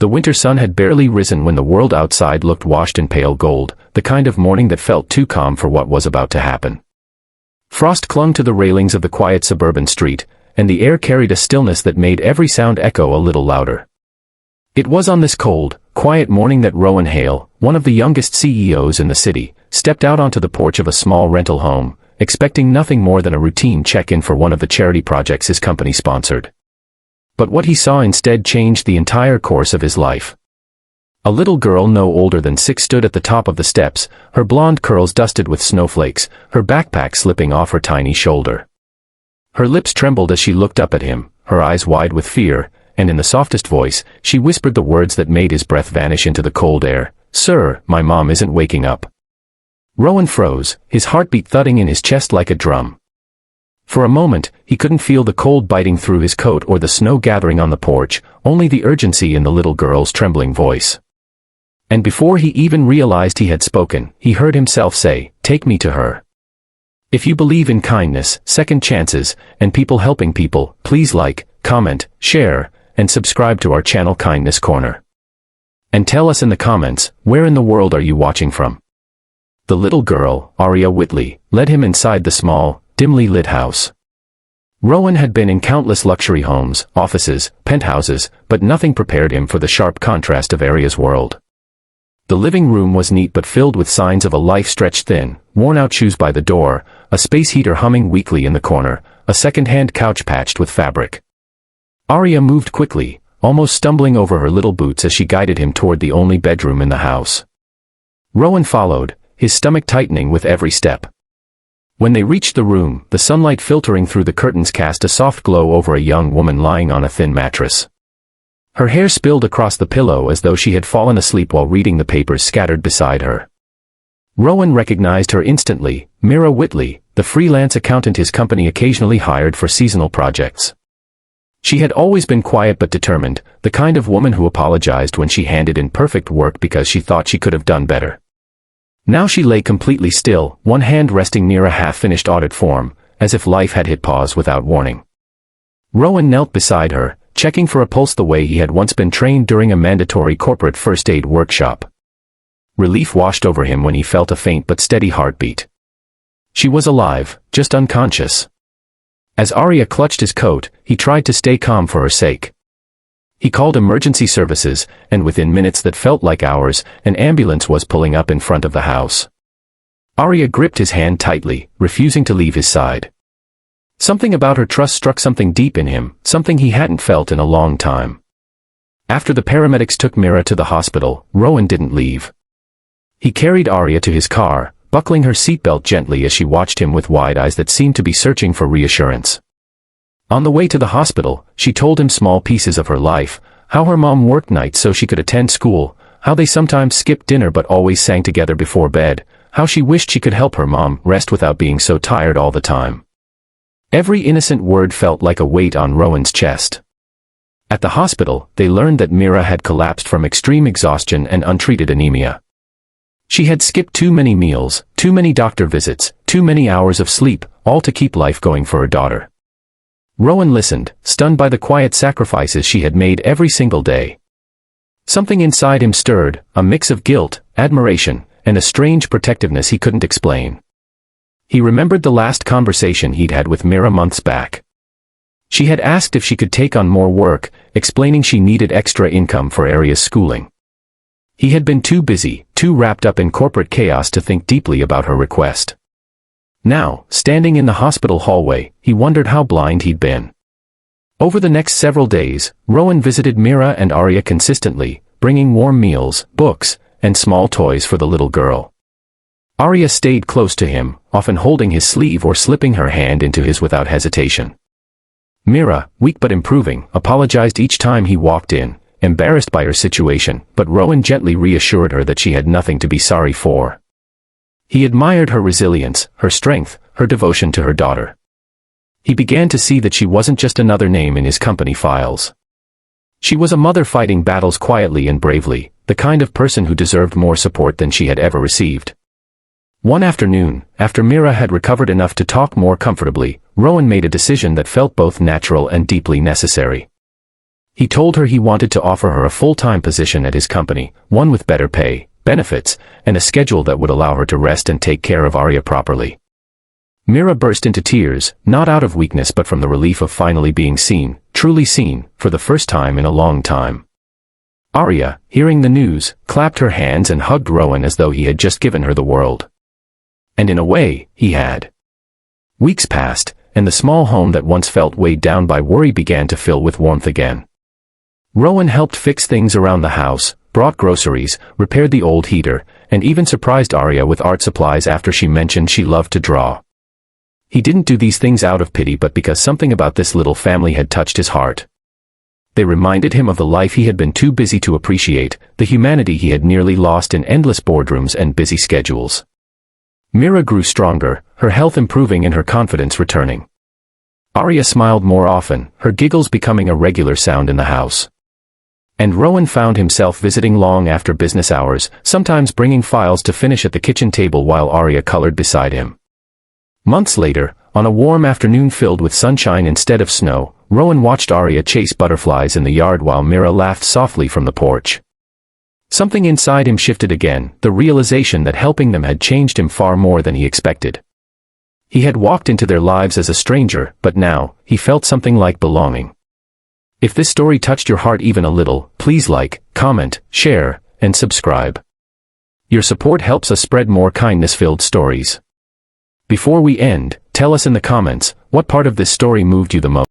The winter sun had barely risen when the world outside looked washed in pale gold, the kind of morning that felt too calm for what was about to happen. Frost clung to the railings of the quiet suburban street, and the air carried a stillness that made every sound echo a little louder. It was on this cold, quiet morning that Rowan Hale, one of the youngest CEOs in the city, stepped out onto the porch of a small rental home, expecting nothing more than a routine check-in for one of the charity projects his company sponsored. But what he saw instead changed the entire course of his life. A little girl no older than 6 stood at the top of the steps, her blonde curls dusted with snowflakes, her backpack slipping off her tiny shoulder. Her lips trembled as she looked up at him, her eyes wide with fear, and in the softest voice, she whispered the words that made his breath vanish into the cold air. "Sir, my mom isn't waking up." Rowan froze, his heartbeat thudding in his chest like a drum. For a moment, he couldn't feel the cold biting through his coat or the snow gathering on the porch, only the urgency in the little girl's trembling voice. And before he even realized he had spoken, he heard himself say, "Take me to her. If you believe in kindness, second chances, and people helping people, please like, comment, share, and subscribe to our channel Kindness Corner. And tell us in the comments, where in the world are you watching from?" The little girl, Aria Whitley, led him inside the small, dimly lit house. Rowan had been in countless luxury homes, offices, penthouses, but nothing prepared him for the sharp contrast of Aria's world. The living room was neat but filled with signs of a life stretched thin, worn-out shoes by the door, a space heater humming weakly in the corner, a second-hand couch patched with fabric. Aria moved quickly, almost stumbling over her little boots as she guided him toward the only bedroom in the house. Rowan followed, his stomach tightening with every step. When they reached the room, the sunlight filtering through the curtains cast a soft glow over a young woman lying on a thin mattress. Her hair spilled across the pillow as though she had fallen asleep while reading the papers scattered beside her. Rowan recognized her instantly, Mira Whitley, the freelance accountant his company occasionally hired for seasonal projects. She had always been quiet but determined, the kind of woman who apologized when she handed in perfect work because she thought she could have done better. Now she lay completely still, one hand resting near a half-finished audit form, as if life had hit pause without warning. Rowan knelt beside her, checking for a pulse the way he had once been trained during a mandatory corporate first aid workshop. Relief washed over him when he felt a faint but steady heartbeat. She was alive, just unconscious. As Aria clutched his coat, he tried to stay calm for her sake. He called emergency services, and within minutes that felt like hours, an ambulance was pulling up in front of the house. Aria gripped his hand tightly, refusing to leave his side. Something about her trust struck something deep in him, something he hadn't felt in a long time. After the paramedics took Mira to the hospital, Rowan didn't leave. He carried Aria to his car, buckling her seatbelt gently as she watched him with wide eyes that seemed to be searching for reassurance. On the way to the hospital, she told him small pieces of her life, how her mom worked nights so she could attend school, how they sometimes skipped dinner but always sang together before bed, how she wished she could help her mom rest without being so tired all the time. Every innocent word felt like a weight on Rowan's chest. At the hospital, they learned that Mira had collapsed from extreme exhaustion and untreated anemia. She had skipped too many meals, too many doctor visits, too many hours of sleep, all to keep life going for her daughter. Rowan listened, stunned by the quiet sacrifices she had made every single day. Something inside him stirred, a mix of guilt, admiration, and a strange protectiveness he couldn't explain. He remembered the last conversation he'd had with Mira months back. She had asked if she could take on more work, explaining she needed extra income for Aria's schooling. He had been too busy, too wrapped up in corporate chaos to think deeply about her request. Now, standing in the hospital hallway, he wondered how blind he'd been. Over the next several days, Rowan visited Mira and Aria consistently, bringing warm meals, books, and small toys for the little girl. Aria stayed close to him, often holding his sleeve or slipping her hand into his without hesitation. Mira, weak but improving, apologized each time he walked in, embarrassed by her situation, but Rowan gently reassured her that she had nothing to be sorry for. He admired her resilience, her strength, her devotion to her daughter. He began to see that she wasn't just another name in his company files. She was a mother fighting battles quietly and bravely, the kind of person who deserved more support than she had ever received. One afternoon, after Mira had recovered enough to talk more comfortably, Rowan made a decision that felt both natural and deeply necessary. He told her he wanted to offer her a full-time position at his company, one with better pay, benefits, and a schedule that would allow her to rest and take care of Arya properly. Mira burst into tears, not out of weakness but from the relief of finally being seen, truly seen, for the first time in a long time. Arya, hearing the news, clapped her hands and hugged Rowan as though he had just given her the world. And in a way, he had. Weeks passed, and the small home that once felt weighed down by worry began to fill with warmth again. Rowan helped fix things around the house, brought groceries, repaired the old heater, and even surprised Arya with art supplies after she mentioned she loved to draw. He didn't do these things out of pity but because something about this little family had touched his heart. They reminded him of the life he had been too busy to appreciate, the humanity he had nearly lost in endless boardrooms and busy schedules. Mira grew stronger, her health improving and her confidence returning. Arya smiled more often, her giggles becoming a regular sound in the house. And Rowan found himself visiting long after business hours, sometimes bringing files to finish at the kitchen table while Arya colored beside him. Months later, on a warm afternoon filled with sunshine instead of snow, Rowan watched Arya chase butterflies in the yard while Mira laughed softly from the porch. Something inside him shifted again, the realization that helping them had changed him far more than he expected. He had walked into their lives as a stranger, but now, he felt something like belonging. If this story touched your heart even a little, please like, comment, share, and subscribe. Your support helps us spread more kindness-filled stories. Before we end, tell us in the comments, what part of this story moved you the most?